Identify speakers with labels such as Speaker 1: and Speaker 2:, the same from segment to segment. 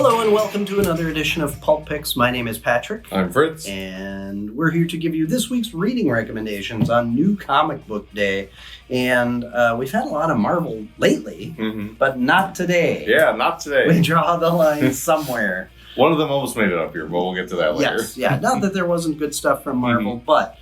Speaker 1: Hello and welcome to another edition of Pulp Picks. My name is Patrick.
Speaker 2: I'm Fritz.
Speaker 1: And we're here to give you this week's reading recommendations on New Comic Book Day. And we've had a lot of Marvel lately, but not today.
Speaker 2: Yeah, not today.
Speaker 1: We draw the line somewhere.
Speaker 2: One of them almost made it up here, but we'll get to that later.
Speaker 1: Yes, yeah. Not that there wasn't good stuff from Marvel, but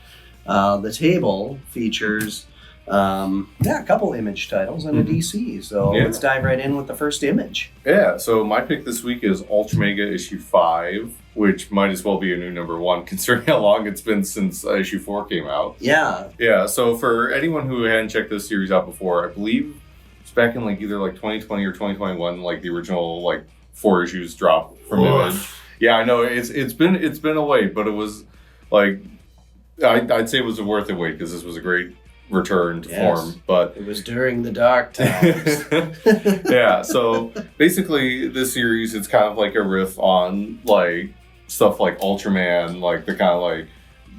Speaker 1: the table features a couple Image titles and a DC. So let's dive right in with the first Image.
Speaker 2: Yeah, so my pick this week is Ultra Mega issue 5, which might as well be a new number 1, considering how long it's been since issue 4 came out.
Speaker 1: Yeah.
Speaker 2: Yeah, so for anyone who hadn't checked this series out before, I believe it's back in either 2020 or 2021, the original 4 issues dropped from Image. Yeah, I know it's been a wait, but it was I'd say it was a worth it wait because this was a great return to form, but
Speaker 1: it was during the dark times.
Speaker 2: Yeah, so basically this series, it's kind of like a riff on stuff like Ultraman, the kind of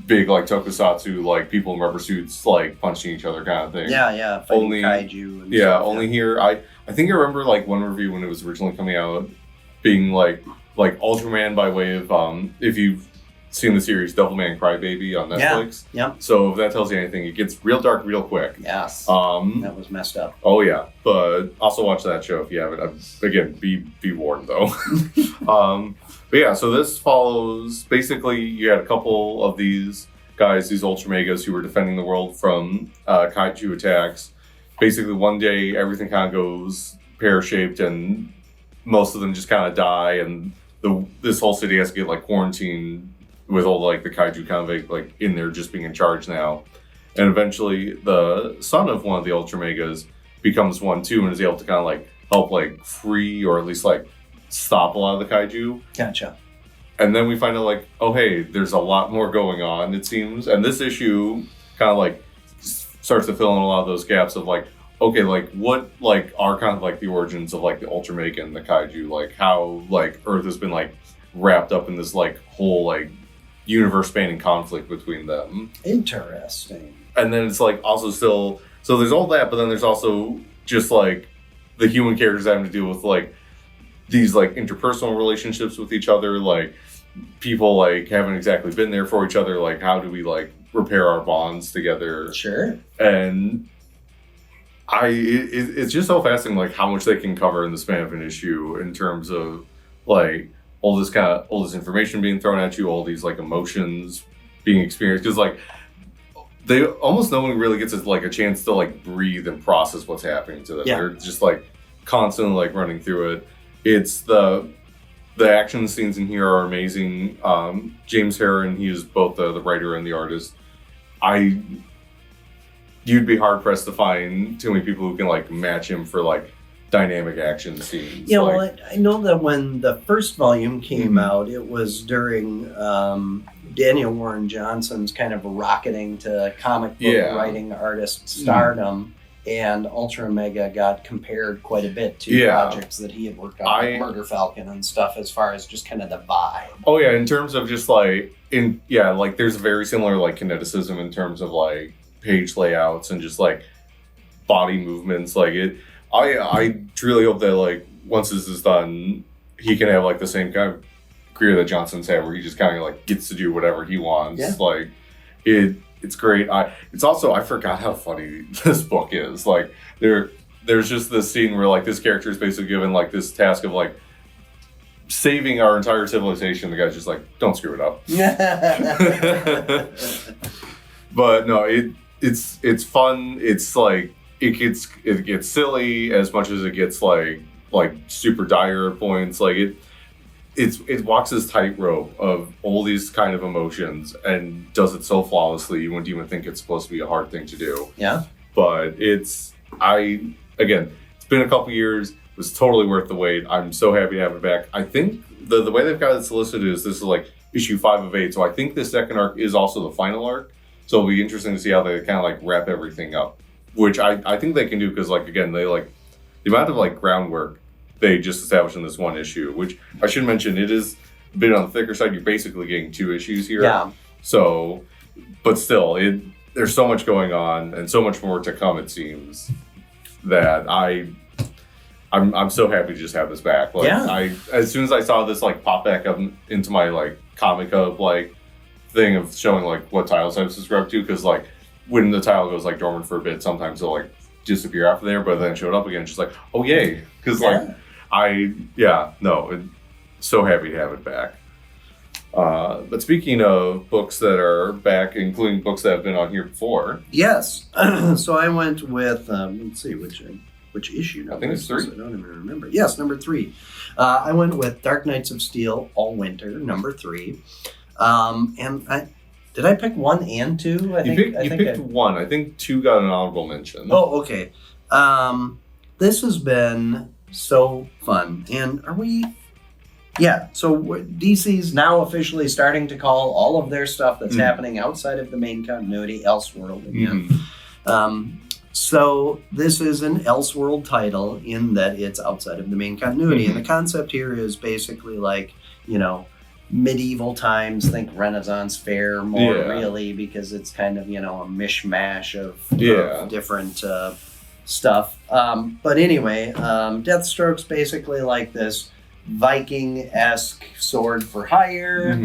Speaker 2: big tokusatsu, people in rubber suits punching each other kind of thing.
Speaker 1: Yeah, fighting kaiju and stuff.
Speaker 2: Only here I think I remember one review when it was originally coming out being like Ultraman by way of if you've seen the series Devilman Crybaby on Netflix.
Speaker 1: Yeah.
Speaker 2: So if that tells you anything, it gets real dark real quick.
Speaker 1: Yes. That was messed up.
Speaker 2: Oh yeah, but also watch that show if you haven't. Again, be warned though. But yeah, so this follows basically you had a couple of these guys, these Ultra Megas, who were defending the world from kaiju attacks. Basically, one day everything kind of goes pear-shaped, and most of them just kind of die, and this whole city has to get quarantined with all the kaiju kind of in there just being in charge now. And eventually the son of one of the Ultra Megas becomes one too and is able to kind of help free or at least stop a lot of the kaiju.
Speaker 1: Gotcha.
Speaker 2: And then we find out oh hey, there's a lot more going on, it seems. And this issue kind of starts to fill in a lot of those gaps of okay, what are kind of the origins of the Ultra Mega and the kaiju, how Earth has been wrapped up in this whole universe spanning conflict between them.
Speaker 1: Interesting.
Speaker 2: And then it's also still, so there's all that, but then there's also just the human characters having to deal with these interpersonal relationships with each other, people haven't exactly been there for each other, how do we repair our bonds together.
Speaker 1: Sure.
Speaker 2: And it's just so fascinating how much they can cover in the span of an issue in terms of all this information being thrown at you, all these emotions being experienced, because they almost no one really gets a chance to breathe and process what's happening to them.
Speaker 1: Yeah.
Speaker 2: They're just constantly running through it. It's the action scenes in here are amazing. James Herron, he is both the writer and the artist. You'd be hard pressed to find too many people who can match him for dynamic action scenes.
Speaker 1: Yeah, well, I know that when the first volume came out, it was during Daniel Warren Johnson's kind of rocketing to comic book writing artist stardom, and Ultra Mega got compared quite a bit to projects that he had worked on, like Murder Falcon and stuff, as far as just kind of the vibe.
Speaker 2: Oh yeah, in terms of just there's a very similar kineticism in terms of page layouts and just body movements. I truly hope that once this is done, he can have the same kind of career that Johnson's had, where he just kind of gets to do whatever he wants. Yeah. It's great. It's also, I forgot how funny this book is. There's just this scene where this character is basically given this task of saving our entire civilization. The guy's just don't screw it up. But no, it's fun. It's it gets silly as much as it gets super dire at points. It walks this tightrope of all these kind of emotions and does it so flawlessly you wouldn't even think it's supposed to be a hard thing to do.
Speaker 1: Yeah.
Speaker 2: But it's been a couple years. It was totally worth the wait. I'm so happy to have it back. I think the way they've got it solicited is this is issue 5 of 8. So I think the second arc is also the final arc. So it'll be interesting to see how they kind of wrap everything up, which I think they can do because again, they the amount of groundwork they just established in this one issue, which I should mention, it is a bit on the thicker side. You're basically getting 2 issues here.
Speaker 1: Yeah.
Speaker 2: So, but still, there's so much going on and so much more to come, it seems, that I'm so happy to just have this back. Like,
Speaker 1: yeah.
Speaker 2: As soon as I saw this like pop back up into my like Comic Hub like thing of showing like what titles I subscribed to, because like when the title goes like dormant for a bit, sometimes it'll like disappear after there, but then it showed up again. Just like, oh yay, because like so happy to have it back. But speaking of books that are back, including books that have been on here before.
Speaker 1: Yes. So I went with, let's see, which issue now?
Speaker 2: I think it's 3.
Speaker 1: I don't even remember. Yes, number 3. I went with Dark Knights of Steel, All Winter, number 3. And did I pick 1 and 2?
Speaker 2: You picked 1. I think 2 got an honorable mention.
Speaker 1: Oh, okay. This has been so fun. And are we... Yeah, so DC's now officially starting to call all of their stuff that's happening outside of the main continuity Elseworld again. So this is an Elseworld title in that it's outside of the main continuity. And the concept here is basically like, medieval times, think Renaissance fair more really, because it's kind of, a mishmash of different stuff. But anyway, Deathstroke's basically like this Viking-esque sword for hire.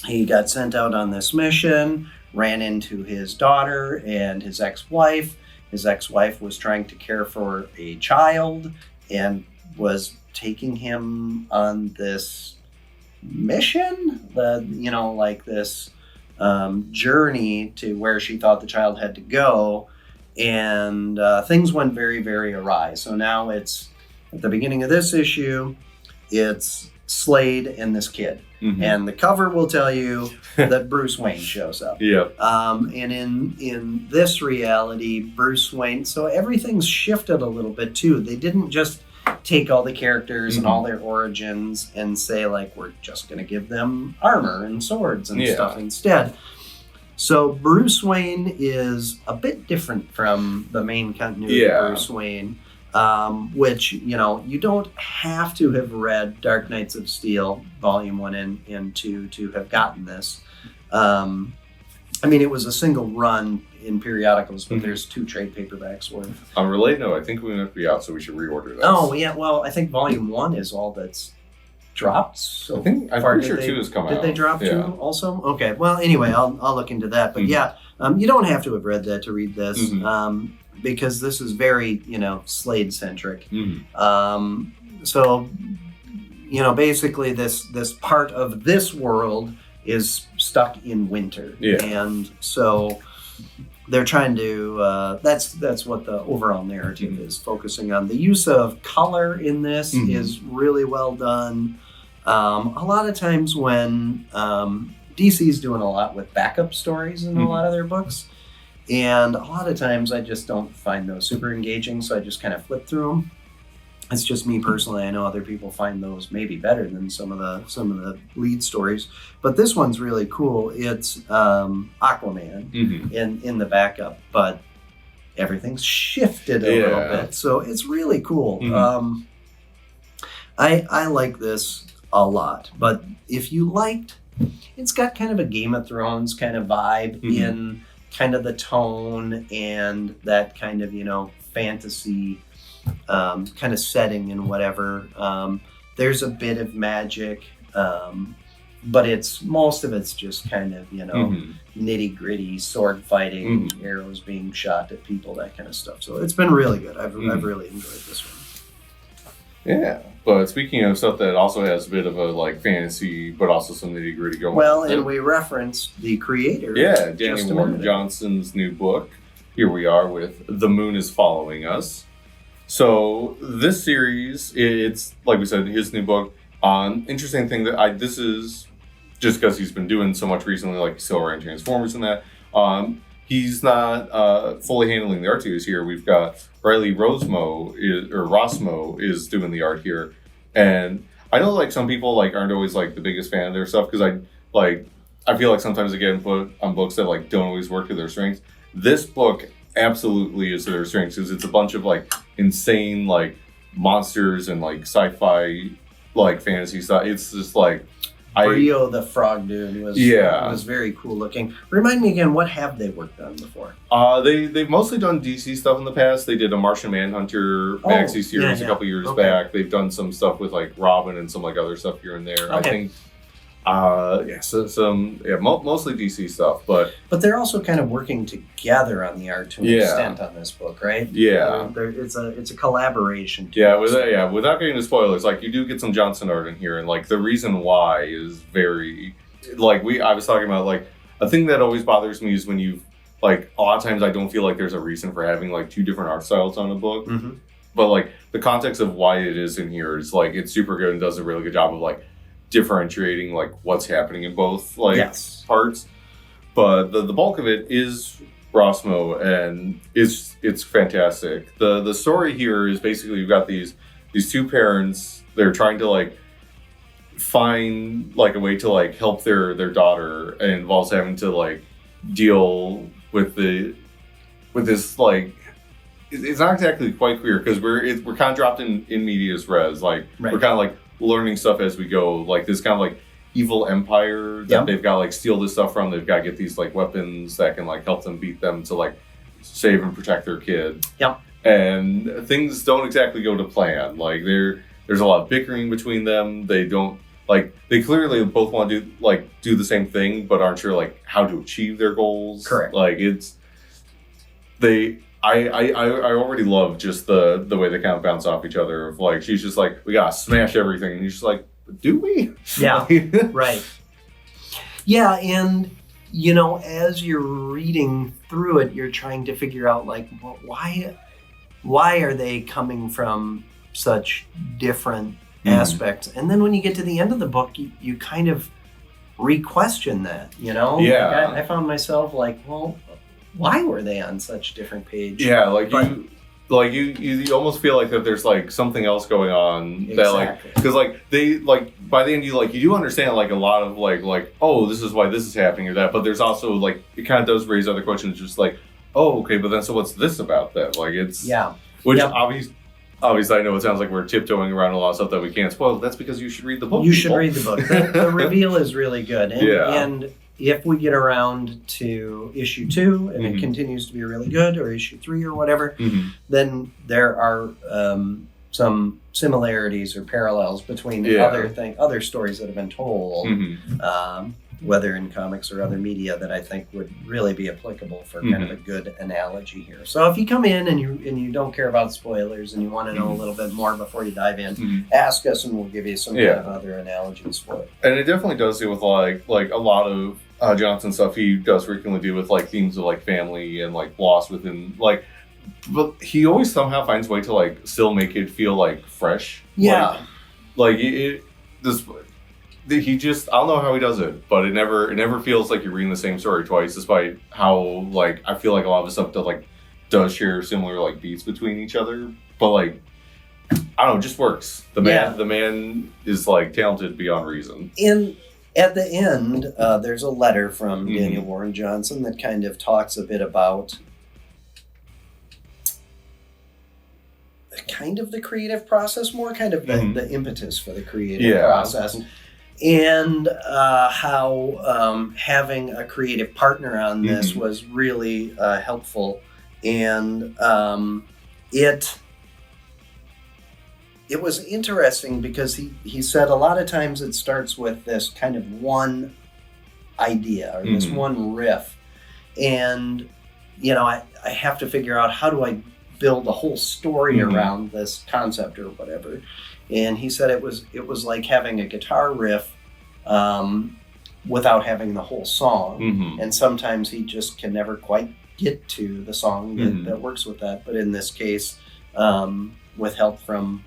Speaker 1: He got sent out on this mission, ran into his daughter and his ex-wife. His ex-wife was trying to care for a child and was taking him on this mission, this journey to where she thought the child had to go. And things went very, very awry. So now it's, at the beginning of this issue, it's Slade and this kid. And the cover will tell you that Bruce Wayne shows up. And in this reality, Bruce Wayne, so everything's shifted a little bit too. They didn't just take all the characters and all their origins and say, like, we're just going to give them armor and swords and stuff instead. So Bruce Wayne is a bit different from the main continuity Bruce Wayne. Which, you don't have to have read Dark Knights of Steel, Volume 1 and 2 to have gotten this. It was a single run in periodicals, but there's 2 trade paperbacks worth.
Speaker 2: On related note, I think we might be out, so we should reorder this.
Speaker 1: Oh, yeah, well, I think Volume 1 is all that's dropped. So
Speaker 2: I'm pretty sure 2 is coming out.
Speaker 1: Did they drop 2 also? Okay, well, anyway, I'll look into that. But you don't have to have read that to read this. Because this is very, Slade-centric. So, basically this part of this world is stuck in winter. And so they're trying to, that's what the overall narrative is focusing on. The use of color in this is really well done. A lot of times when DC's doing a lot with backup stories in a lot of their books, and a lot of times I just don't find those super engaging, so I just kind of flip through them. It's just me personally. I know other people find those maybe better than some of the lead stories, but this one's really cool. It's Aquaman in the backup, but everything's shifted a little bit, so it's really cool. I like this a lot, but if you liked, it's got kind of a Game of Thrones kind of vibe in kind of the tone and that kind of, fantasy kind of setting and whatever. There's a bit of magic, but most of it's just kind of, nitty gritty sword fighting, arrows being shot at people, that kind of stuff. So it's been really good. I've really enjoyed this one.
Speaker 2: Yeah, but speaking of stuff that also has a bit of a like fantasy, but also some nitty gritty going on.
Speaker 1: Well, and we referenced the creator.
Speaker 2: Yeah, Daniel Warren Johnson's new book. Here we are with The Moon is Following Us. So this series, it's like we said, his new book. Interesting thing that this is just because he's been doing so much recently, like Silver and Transformers and that. He's not fully handling the art series here. We've got Riley Rossmo is doing the art here, and I know like some people like aren't always like the biggest fan of their stuff because I feel like sometimes they get put on books that like don't always work to their strengths. This book absolutely is to their strengths because it's a bunch of like insane like monsters and like sci-fi like fantasy stuff. It's just like
Speaker 1: Brio the frog dude was very cool looking. Remind me again, what have they worked on before?
Speaker 2: They've mostly done DC stuff in the past. They did a Martian Manhunter maxi series a couple years back. They've done some stuff with like Robin and some like other stuff here and there. I think mostly DC stuff, but
Speaker 1: they're also kind of working together on the art to an extent on this book, right?
Speaker 2: Yeah,
Speaker 1: it's a collaboration.
Speaker 2: Without getting into spoilers, like you do get some Johnson art in here, and like the reason why is very like I was talking about, like a thing that always bothers me is when you like a lot of times I don't feel like there's a reason for having like two different art styles on a book, but like the context of why it is in here is like it's super good and does a really good job of like differentiating like what's happening in both parts, but the bulk of it is Rosmo, and it's fantastic. The story here is basically you've got these two parents. They're trying to like find like a way to like help their daughter, and it involves having to like deal with this like it's not exactly quite clear because we're kind of dropped in medias res, like we're kind of like learning stuff as we go, like this kind of like evil empire that they've got to like steal this stuff from. They've got to get these like weapons that can like help them beat them to like save and protect their kid. And things don't exactly go to plan. Like there's a lot of bickering between them. They don't like they clearly both want to do the same thing, but aren't sure like how to achieve their goals.
Speaker 1: Correct.
Speaker 2: Like I already love just the way they kind of bounce off each other. Of like she's just like, we gotta smash everything, and he's just like, do we?
Speaker 1: Yeah, right. Yeah, and you know, as you're reading through it, you're trying to figure out like, well, why are they coming from such different aspects? And then when you get to the end of the book, you kind of re-question that. You know,
Speaker 2: yeah.
Speaker 1: Like I found myself like, well, why were they on such different pages?
Speaker 2: Yeah, you almost feel like that there's like something else going on that like because like they like by the end you do understand like a lot of like oh, this is why this is happening or that, but there's also like it kind of does raise other questions, just like, oh, okay, but then so what's this about then? Like it's obviously I know it sounds like we're tiptoeing around a lot of stuff that we can't spoil. That's because you should read the book.
Speaker 1: You should read the book. The reveal is really good, and if we get around to issue 2 and it continues to be really good, or issue 3 or whatever, then there are some similarities or parallels between other stories that have been told, whether in comics or other media, that I think would really be applicable for kind of a good analogy here. So if you come in and you don't care about spoilers and you want to know a little bit more before you dive in, ask us and we'll give you some kind of other analogies for it.
Speaker 2: And it definitely does deal with like a lot of Johnson stuff. He does frequently deal with like themes of like family and like loss within like, but he always somehow finds a way to like still make it feel like fresh.
Speaker 1: Yeah.
Speaker 2: He just, I don't know how he does it, but it never feels like you're reading the same story twice, despite how like I feel like a lot of the stuff that does share similar like beats between each other, but like I don't know, it just works. The man is like talented beyond reason.
Speaker 1: And at the end, there's a letter from Daniel Warren Johnson that kind of talks a bit about kind of the creative process, more kind of the impetus for the creative process, and how having a creative partner on this was really helpful. And it was interesting because he said a lot of times it starts with this kind of one idea or this one riff, and you know I have to figure out how do I build a whole story around this concept or whatever. And he said it was like having a guitar riff without having the whole song, and sometimes he just can never quite get to the song that works with that. But in this case, with help from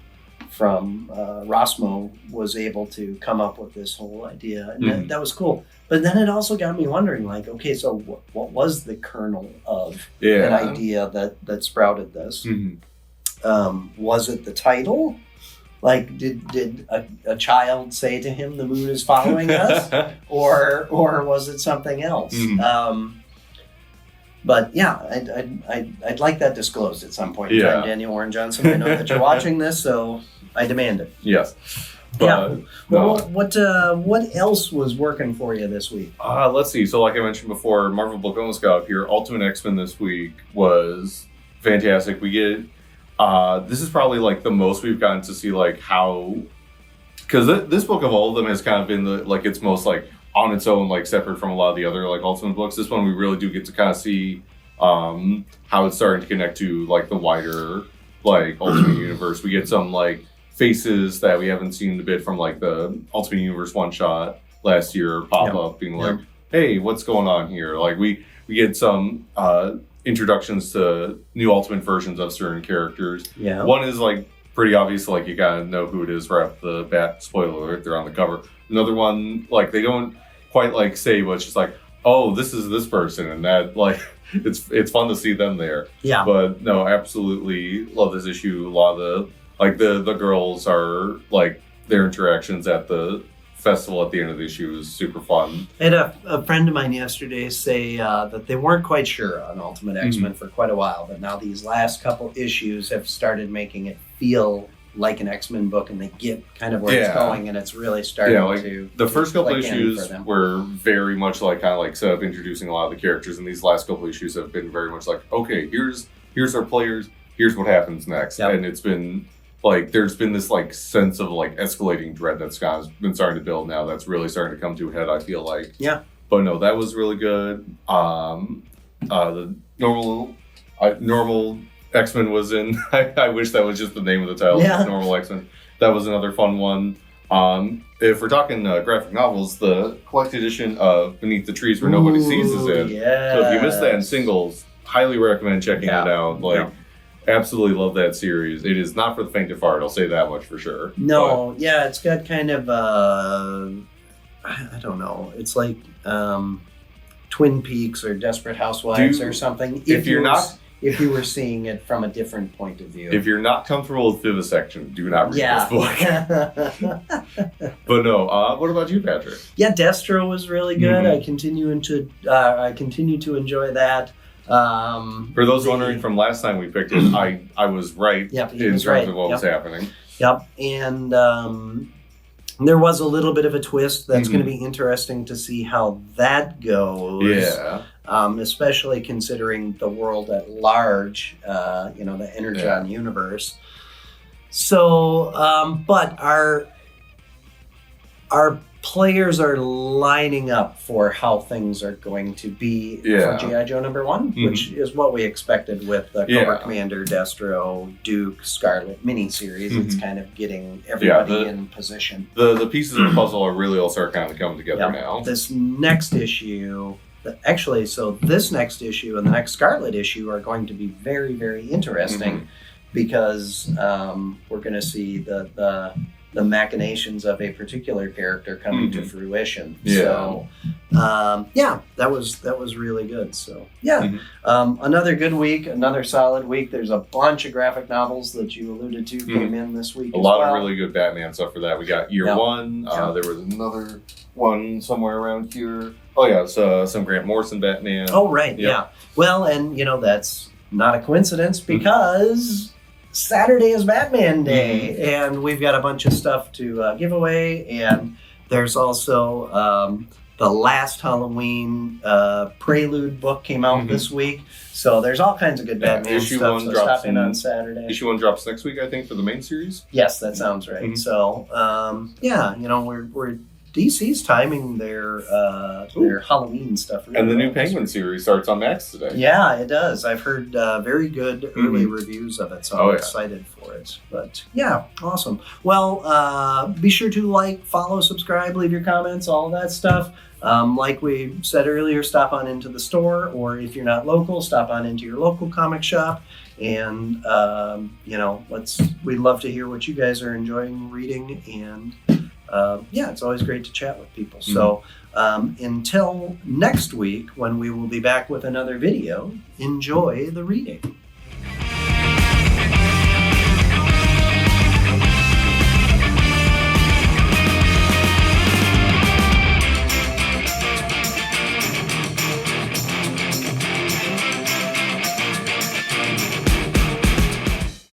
Speaker 1: Rosmo, was able to come up with this whole idea, and that was cool. But then it also got me wondering, like, okay, so what was the kernel of an idea that sprouted this? Was it the title? Like, did a child say to him, "The moon is following us," or was it something else? But yeah, I'd like that disclosed at some point in time, Daniel Warren Johnson. I know that you're watching this, so I demand it.
Speaker 2: Yes. But
Speaker 1: Well, what else was working for you this week?
Speaker 2: Let's see. So, like I mentioned before, Marvel Book almost got up here. Ultimate X-Men this week was fantastic. We get this is probably like the most we've gotten to see like how, because this book of all of them has kind of been its most like on its own, like separate from a lot of the other like Ultimate books. This one we really do get to kind of see how it's starting to connect to like the wider like Ultimate Universe. We get some like faces that we haven't seen a bit from like the Ultimate Universe one shot last year pop up, being like, hey, what's going on here? Like we get some introductions to new Ultimate versions of certain characters.
Speaker 1: Yeah.
Speaker 2: One is like pretty obvious, like you gotta know who it is right off the bat. Spoiler alert, they're on the cover. Another one, like they don't quite like say, but it's just like, oh, this is this person, and that like it's fun to see them there.
Speaker 1: Yeah.
Speaker 2: But no, absolutely love this issue. A lot of the girls are like their interactions at the festival at the end of the issue is super fun.
Speaker 1: I had a friend of mine yesterday say that they weren't quite sure on Ultimate X-Men for quite a while, but now these last couple issues have started making it feel like an X-Men book, and they get kind of where it's going, and it's really starting to.
Speaker 2: The first couple issues were very much like kind of like set up introducing a lot of the characters, and these last couple issues have been very much like, okay, here's our players, here's what happens next, and it's been like there's been this like sense of like escalating dread that's kind of been starting to build now. That's really starting to come to a head, I feel like. Yeah. But no, that was really good. The normal X-Men was in. I wish that was just the name of the title. Yeah. Normal X-Men. That was another fun one. If we're talking graphic novels, the collected edition of Beneath the Trees Where Nobody Sees is in.
Speaker 1: Yes.
Speaker 2: So if you missed that in singles, highly recommend checking it out. Like, absolutely love that series. It is not for the faint of heart, I'll say that much for sure.
Speaker 1: No, it's got kind of I don't know. It's like Twin Peaks or Desperate Housewives or something. If you were seeing it from a different point of view.
Speaker 2: If you're not comfortable with vivisection, do not read this book. But no, what about you, Patrick?
Speaker 1: Yeah, Destro was really good. I continue to enjoy that.
Speaker 2: For those wondering from last time we picked it, I was right in terms of what was happening.
Speaker 1: Yep, and there was a little bit of a twist that's going to be interesting to see how that goes. Yeah. Especially considering the world at large, the Energon universe. So, but our players are lining up for how things are going to be for G.I. Joe #1, which is what we expected with the Cobra Commander, Destro, Duke, Scarlet miniseries. It's kind of getting everybody in position.
Speaker 2: The pieces of the puzzle are really all start kind of coming together now.
Speaker 1: This next issue... this next issue and the next Scarlet issue are going to be very, very interesting because we're going to see the machinations of a particular character coming to fruition. So, that was really good. So, another good week, another solid week. There's a bunch of graphic novels that you alluded to came in this week.
Speaker 2: A lot of really good Batman stuff for that. We got Year One. There was another one somewhere around here. Oh yeah, so some Grant Morrison Batman.
Speaker 1: Oh right, yeah. Well, and that's not a coincidence because Saturday is Batman Day, and we've got a bunch of stuff to give away, and there's also the last Halloween Prelude book came out this week, so there's all kinds of good Batman stuff. So stop in on Saturday.
Speaker 2: Issue 1 drops next week, I think, for the main series.
Speaker 1: Yes, that sounds right. So we're DC's timing their Halloween stuff.
Speaker 2: Really and the new Penguin series starts on Max today.
Speaker 1: Yeah, it does. I've heard very good early reviews of it, so I'm excited for it. But yeah, awesome. Well, be sure to follow, subscribe, leave your comments, all that stuff. Like we said earlier, stop on into the store, or if you're not local, stop on into your local comic shop. And we'd love to hear what you guys are enjoying reading, and it's always great to chat with people. So until next week, when we will be back with another video, enjoy the reading.